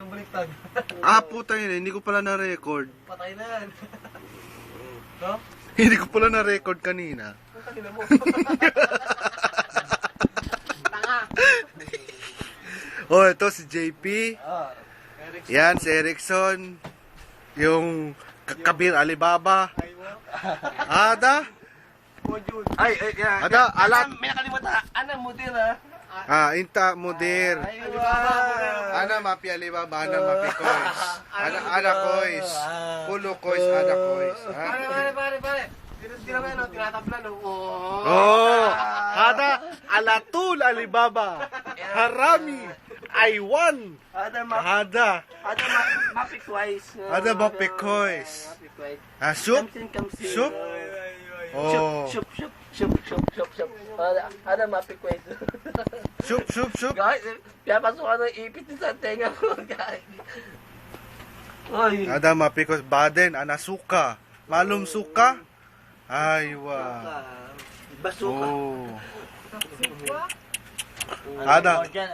Baliktad. Puta yun, hindi ko pala na-record. Patay na yan. No? Hindi ko pala na-record kanina. Putang ina mo. Tanga. Oh, ito si JP. Eric. Yan, si Erickson. Yung Kabir Alibaba. Ada? Mojun. Yan. Ada, alat. May nakalimutan. Ano mo din ha? Inta Mudir. Ana mapi Alibaba, ana mapi Kois. Ana Kois. Pulo Kois, ana Kois. Pare. Tinatabla no. Oh, ada Alatul Alibaba. Harami. Aiwan. Ada. Mapikways. Ada Mapikois. Soup? Soup? Oh. Soup. Ada mapikways. Soup. Guys, pinapasok ka ng ipit sa tenga ko, guys. Ay. Ada Mapikois. Baden, Anasuka. Malum suka? Aywa. Basuka. Oh. Ada. Dyan,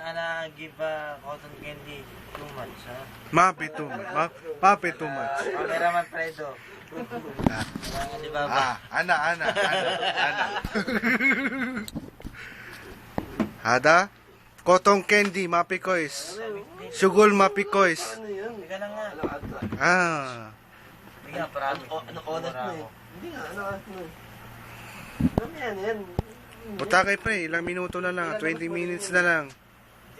give cotton candy too much, ha? Mapi too much. Cameraman Fredo. Di ba? Ana. Ada? Cotton candy, mapikois. Sugol mapikois. Ano yun? Teka lang nga. Teka, parami. Oras na eh. Hindi nga, ano oras na eh. Ano yan? Puta kay pre, ilang minuto na lang. 20 minutes na lang.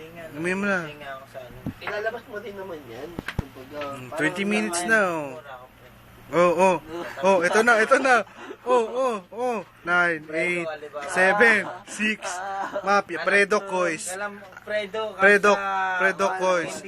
Tinga. Umiyak mo na. Tinga ako sa ano. Ilalabas mo din naman yan. Kumbaga, 20 minutes na, oh. Mura ako, pre. Oh, ito na. Oh. 9, 8, 7, 6. Mapi, Fredo Kois. Fredo. Fredo Kois.